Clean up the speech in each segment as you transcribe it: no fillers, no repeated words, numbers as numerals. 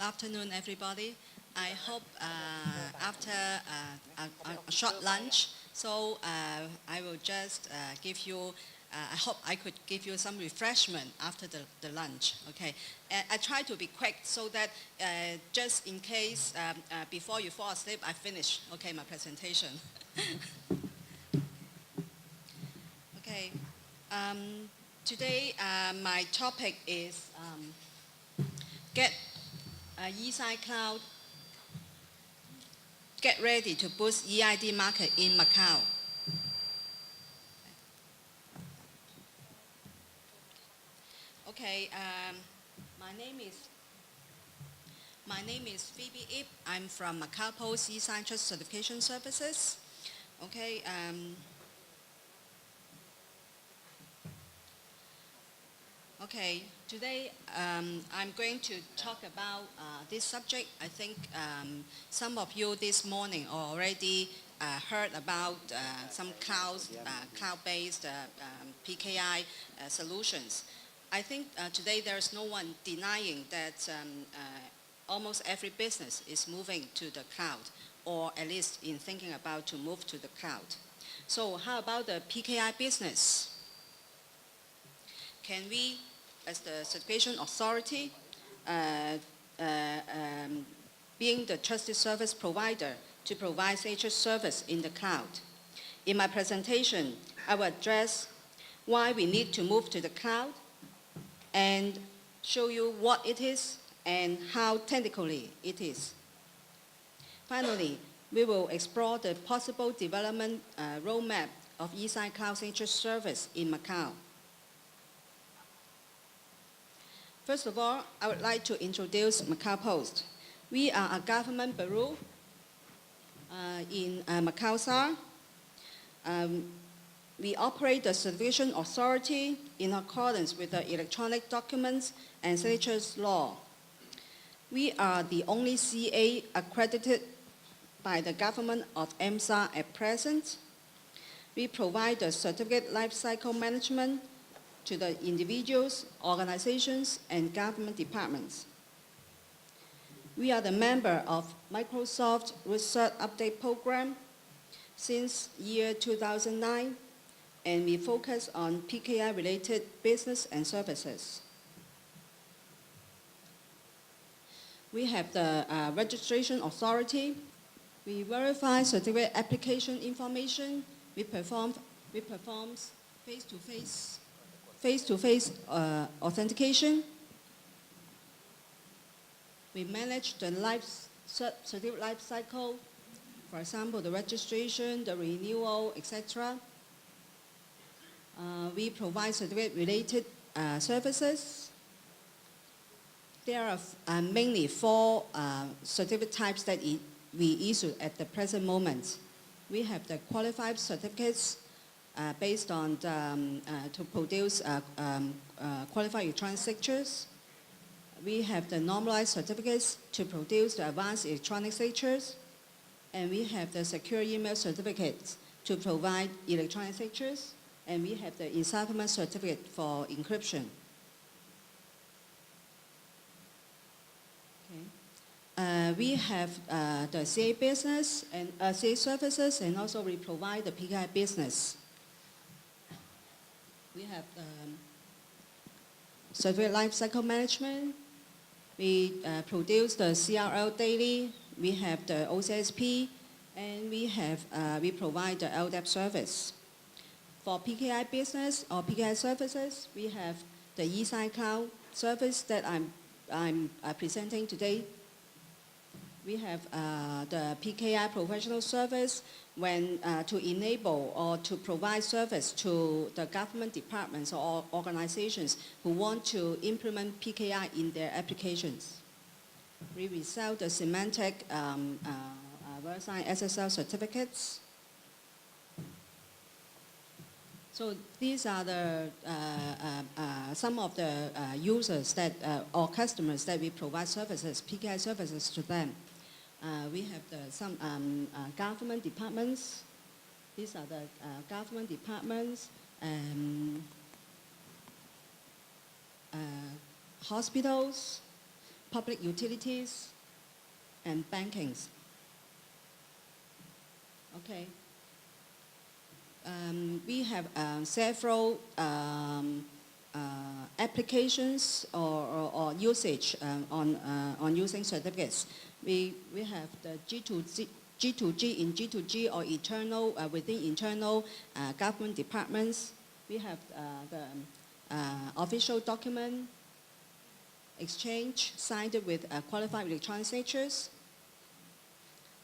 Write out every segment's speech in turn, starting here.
afternoon, everybody. I hope after a short lunch, so I will just give you, I hope I could give you some refreshment after the lunch, okay? I try to be quick so that just in case before you fall asleep, I finish, okay, my presentation. Okay, today my topic is get eSignCloud, get ready to boost EID market in Macau. Okay, my name is Phoebe Ip. I'm from Macau Post eSign Trust Certification Services. Okay. Okay, today I'm going to talk about this subject. I think some of you this morning already heard about some cloud-based PKI solutions. I think today there's no one denying that almost every business is moving to the cloud, or at least in thinking about to move to the cloud. So how about the PKI business? Can we, as the certification authority, being the trusted service provider to provide such service in the cloud? In my presentation, I will address why we need to move to the cloud and show you what it is and how technically it is. Finally, we will explore the possible development roadmap of eSignCloud signature service in Macau. First of all, I would like to introduce Macau Post. We are a government bureau in Macau, SAR. We operate the certification authority in accordance with the Electronic Documents and Signatures Law. We are the only CA accredited by the government of MSAR at present. We provide the certificate lifecycle management to the individuals, organizations, and government departments. We are the member of Microsoft Research Update Program since year 2009, and we focus on PKI-related business and services. We have the registration authority. We verify certificate application information. We perform face-to-face authentication. We manage the certificate life cycle, for example, the registration, the renewal, etc. We provide certificate-related services. There are mainly 4 certificate types that we issue at the present moment. We have the qualified certificates based on to produce qualified electronic signatures. We have the normalized certificates to produce the advanced electronic signatures. And we have the secure email certificates to provide electronic signatures. And we have the encipherment certificate for encryption. Okay. We have the CA business and CA services, and also we provide the PKI business. We have certificate lifecycle management. We produce the CRL daily. We have the OCSP, and we provide the LDAP service. For PKI business or PKI services, we have the eSignCloud service that I'm presenting today. We have the PKI professional service when to enable or to provide service to the government departments or organizations who want to implement PKI in their applications. We resell the semantic VeriSign SSL certificates. So these are the some of the users that or customers that we provide services, PKI services to them. We have some government departments. These are the government departments, hospitals, public utilities, and bankings. Okay. We have several applications or usage on using certificates. We have the G2G in G2G or internal within internal government departments. We have the official document exchange signed with qualified electronic signatures.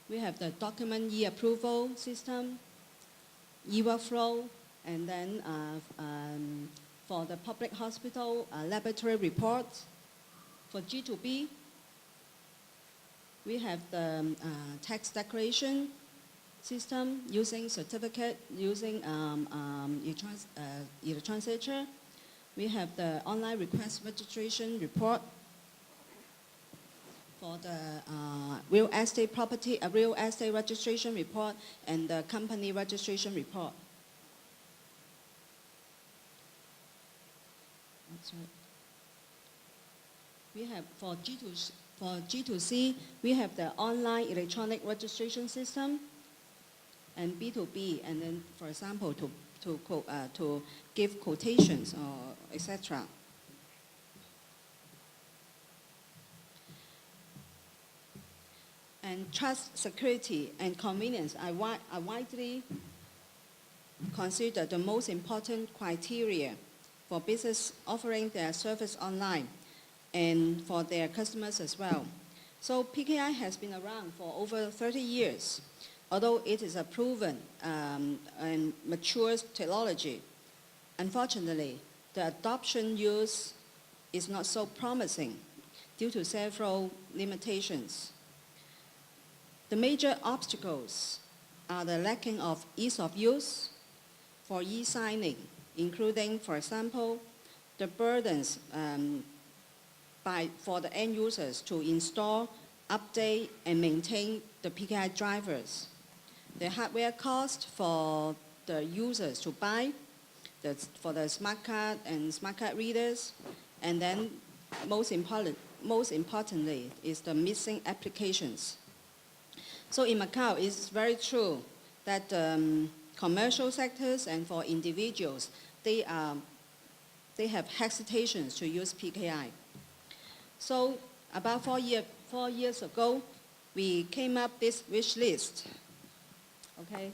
We have the document e-approval system, e-workflow, and then for the public hospital laboratory reports. For G2B, we have the tax declaration system using certificate, using electronic signature. We have the online request registration report for the real estate property, real estate registration report, and the company registration report. That's right. We have for G2C, we have the online electronic registration system, and B2B, and then, for example, to give quotations or etc. And trust, security, and convenience are widely considered the most important criteria for business offering their service online and for their customers as well. So PKI has been around for over 30 years. Although it is a proven and mature technology, unfortunately, the adoption use is not so promising due to several limitations. The major obstacles are the lacking of ease of use for e-signing, including, for example, the burdens for the end users to install, update, and maintain the PKI drivers. The hardware cost for the users to buy, for the smart card and smart card readers, and then most importantly is the missing applications. So in Macau, it's very true that commercial sectors and for individuals, they have hesitations to use PKI. So about 4 years ago, we came up this wish list. Okay.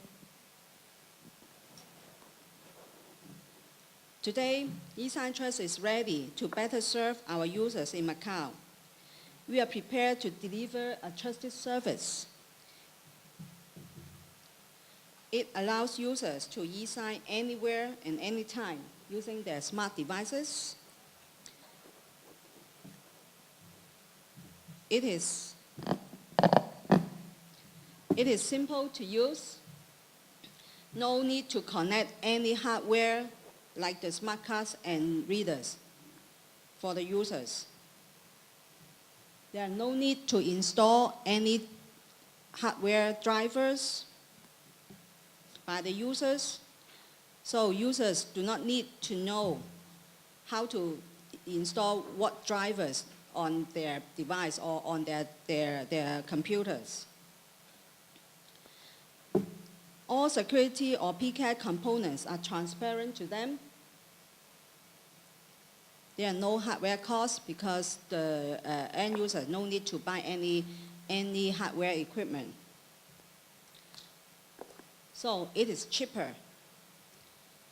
Today, eSignTrust is ready to better serve our users in Macau. We are prepared to deliver a trusted service. It allows users to e-sign anywhere and anytime using their smart devices. It is simple to use. No need to connect any hardware like the smart cards and readers for the users. There are no need to install any hardware drivers by the users. So users do not need to know how to install what drivers on their device or on their computers. All security or PKI components are transparent to them. There are no hardware costs because the end user no need to buy any hardware equipment. So it is cheaper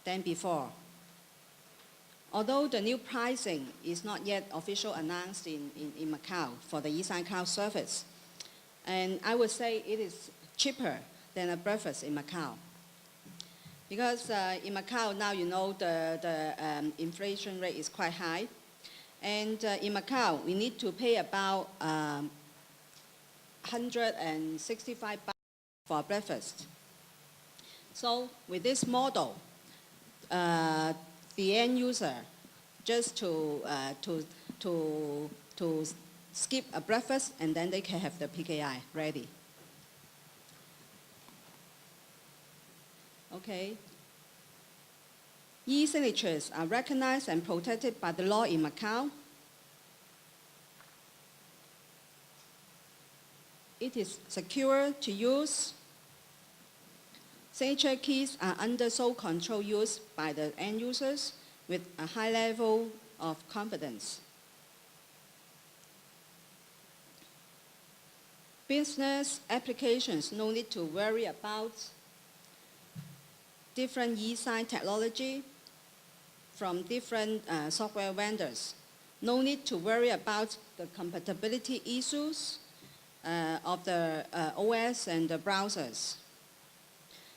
than before. Although the new pricing is not yet officially announced in Macau for the eSignCloud service, and I would say it is cheaper than a breakfast in Macau. Because in Macau now, you know, the inflation rate is quite high. And in Macau, we need to pay about 165 baht for breakfast. So with this model, the end user just to skip a breakfast and then they can have the PKI ready. Okay. E-signatures are recognized and protected by the law in Macau. It is secure to use. Signature keys are under sole control use by the end users with a high level of confidence. Business applications no need to worry about different e-sign technology from different software vendors. No need to worry about the compatibility issues of the OS and the browsers.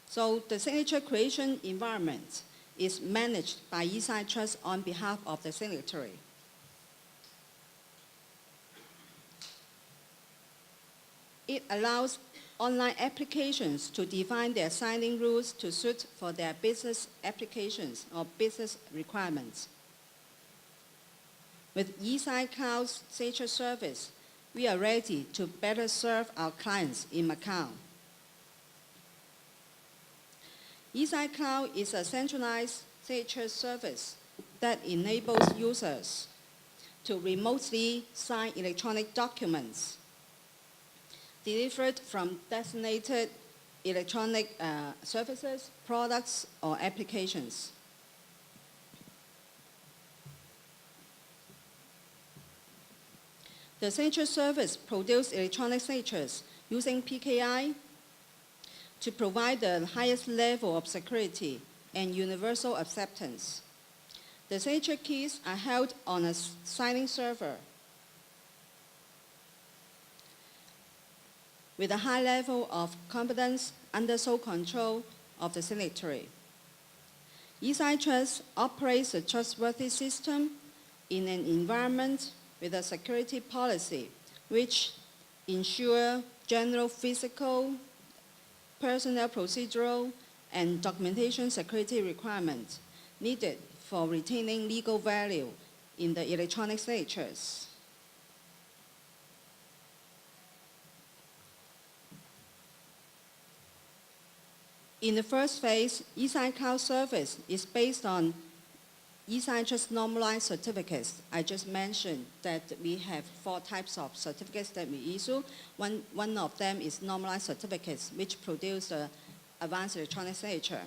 So the signature creation environment is managed by eSignTrust on behalf of the signatory. It allows online applications to define their signing rules to suit for their business applications or business requirements. With eSignCloud's signature service, we are ready to better serve our clients in Macau. eSignCloud is a centralized signature service that enables users to remotely sign electronic documents delivered from designated electronic services, products, or applications. The signature service produces electronic signatures using PKI to provide the highest level of security and universal acceptance. The signature keys are held on a signing server with a high level of confidence under sole control of the signatory. eSignTrust operates a trustworthy system in an environment with a security policy which ensure general physical, personnel procedural, and documentation security requirements needed for retaining legal value in the electronic signatures. In the first phase, eSignCloud service is based on eSignTrust normalized certificates. I just mentioned that we have 4 types of certificates that we issue. One of them is normalized certificates, which produce the advanced electronic signature.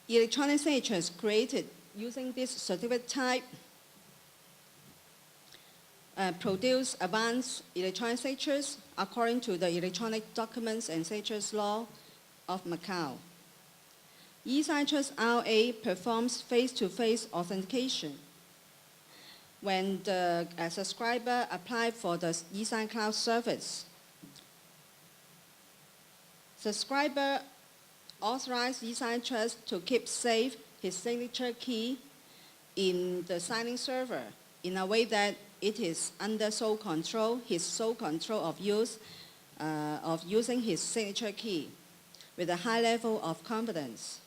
Electronic signatures created using this certificate type produce advanced electronic signatures according to the Electronic Documents and Signatures Law of Macau. eSignTrust RA performs face-to-face authentication. When the subscriber applies for the eSignCloud service, subscriber authorizes eSignTrust to keep safe his signature key in the signing server in a way that it is under sole control, his sole control of using his signature key with a high level of confidence.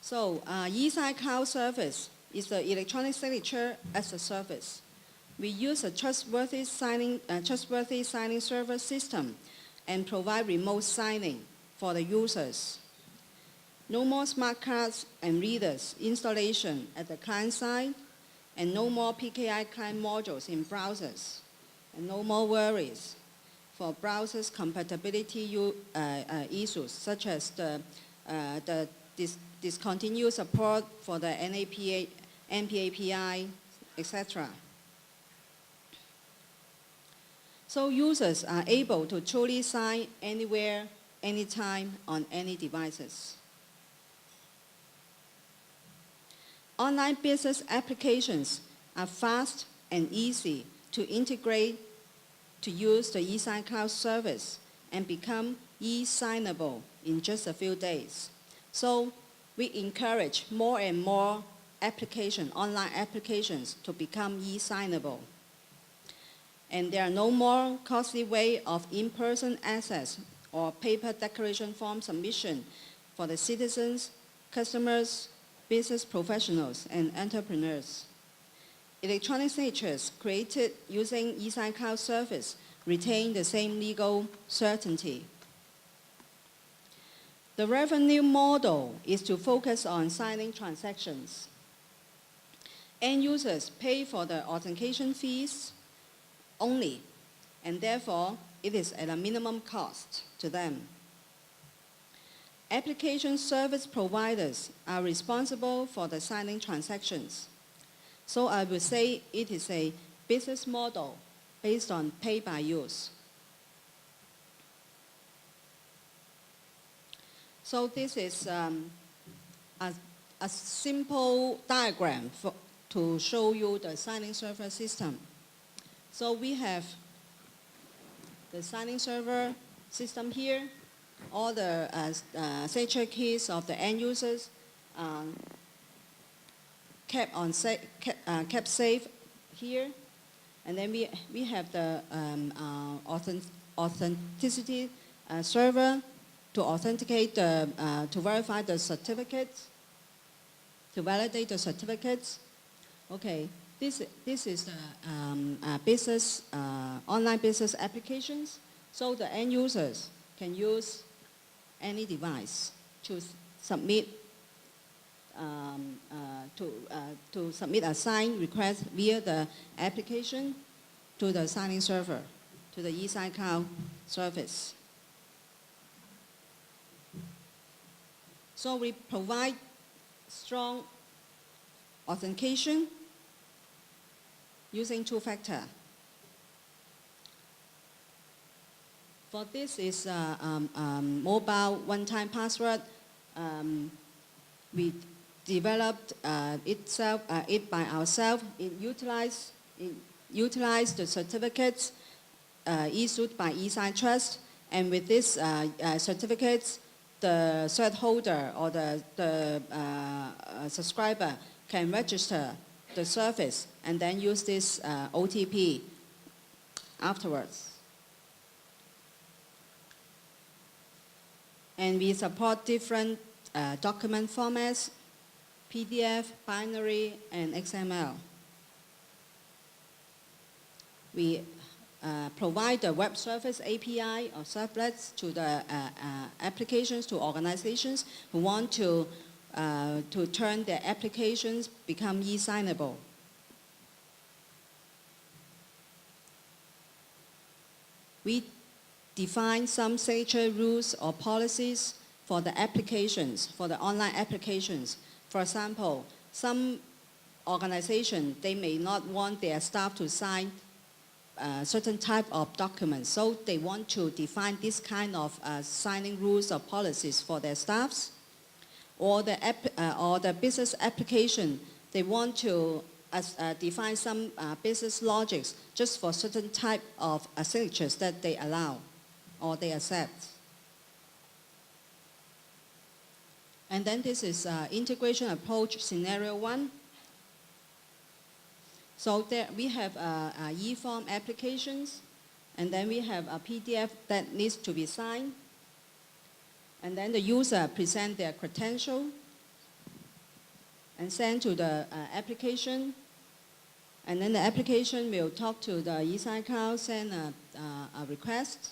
So eSignCloud service is the electronic signature as a service. We use a trustworthy signing server system and provide remote signing for the users. No more smart cards and readers installation at the client side, and no more PKI client modules in browsers, and no more worries for browsers compatibility issues such as the discontinued support for the NPAPI, etc. So users are able to truly sign anywhere, anytime, on any devices. Online business applications are fast and easy to integrate to use the eSignCloud service and become e-signable in just a few days. So we encourage more and more online applications to become e-signable. And there are no more costly way of in-person access or paper declaration form submission for the citizens, customers, business professionals, and entrepreneurs. Electronic signatures created using eSignCloud service retain the same legal certainty. The revenue model is to focus on signing transactions. End users pay for the authentication fees only, and therefore it is at a minimum cost to them. Application service providers are responsible for the signing transactions. So I would say it is a business model based on pay by use. So this is a simple diagram to show you the signing server system. So we have the signing server system here. All the signature keys of the end users kept safe here. And then we have the authenticity server to authenticate to verify the certificates, to validate the certificates. Okay, this is the business online business applications. So the end users can use any device to submit to submit a sign request via the application to the signing server, to the eSignCloud service. So we provide strong authentication using two-factor. For this is mobile one-time password. We developed it by ourselves. It utilized the certificates issued by eSignTrust, and with these certificates, the cert holder or the subscriber can register the service and then use this OTP afterwards. And we support different document formats: PDF, binary, and XML. We provide the web service API or servlets to the applications, to organizations who want to turn their applications become e-signable. We define some signature rules or policies for the applications, for the online applications. For example, some organizations, they may not want their staff to sign certain type of documents, so they want to define this kind of signing rules or policies for their staffs. Or the business application, they want to define some business logics just for certain type of signatures that they allow or they accept. And then this is integration approach scenario 1. So there we have e-form applications, and then we have a PDF that needs to be signed. And then the user present their credential and send to the application. And then the application will talk to the eSignCloud, send a request.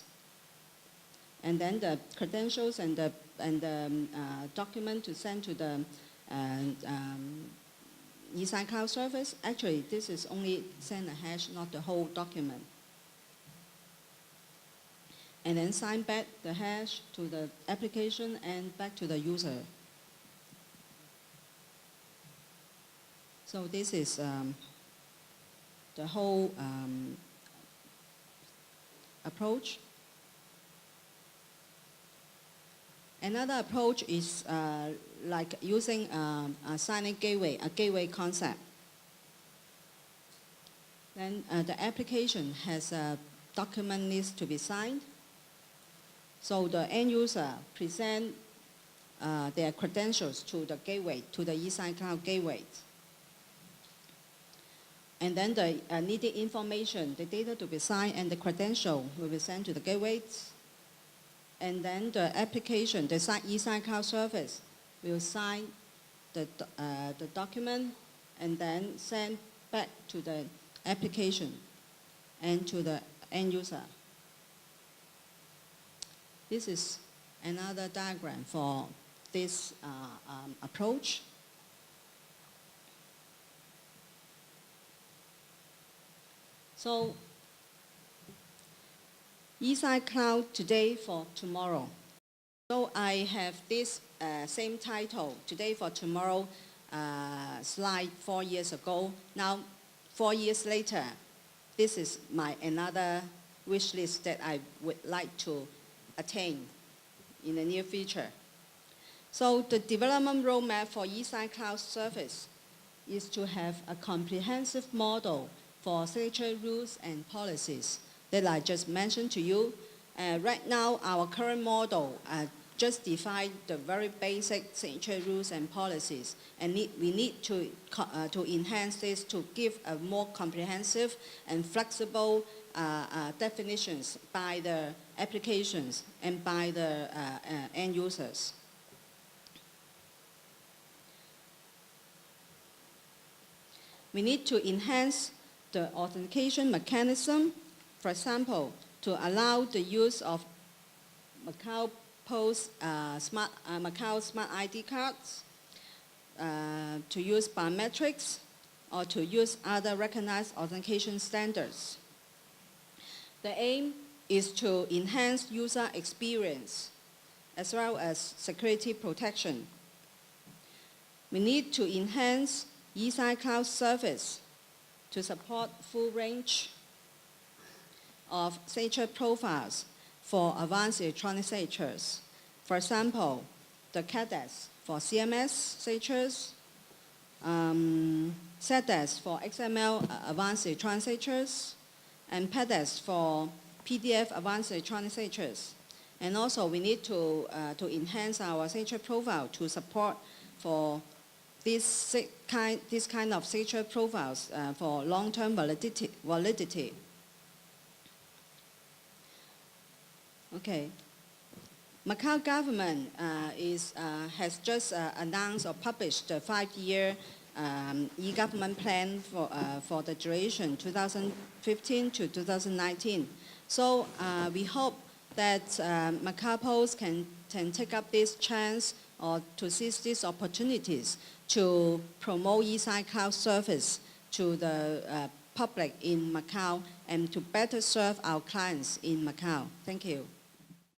And then the credentials and the document to send to the eSignCloud service. Actually, this is only send a hash, not the whole document. And then sign back the hash to the application and back to the user. So this is the whole approach. Another approach is like using a signing gateway, a gateway concept. Then the application has a document needs to be signed. So the end user present their credentials to the gateway, to the eSignCloud gateway. And then the needed information, the data to be signed and the credential will be sent to the gateway. And then the application, the eSignCloud service will sign the document and then send back to the application and to the end user. This is another diagram for this approach. So, eSignCloud today for tomorrow. So I have this same title, Today for Tomorrow, slide 4 years ago. Now, 4 years later, this is my another wish list that I would like to attain in the near future. So the development roadmap for eSignCloud service is to have a comprehensive model for signature rules and policies that I just mentioned to you. Right now, our current model just define the very basic signature rules and policies, and we need to enhance this to give a more comprehensive and flexible definitions by the applications and by the end users. We need to enhance the authentication mechanism, for example, to allow the use of Macau Smart ID cards, to use biometrics, or to use other recognized authentication standards. The aim is to enhance user experience as well as security protection. We need to enhance eSignCloud service to support full range of signature profiles for advanced electronic signatures. For example, the CADES for CMS signatures, CEDES for XML advanced electronic signatures, and PEDES for PDF advanced electronic signatures. And also we need to enhance our signature profile to support for this kind of signature profiles for long-term validity. Okay. Macau government has just announced or published the 5-year e-government plan for the duration 2015 to 2019. So we hope that Macau Post can take up this chance or to seize these opportunities to promote eSignCloud service to the public in Macau and to better serve our clients in Macau. Thank you.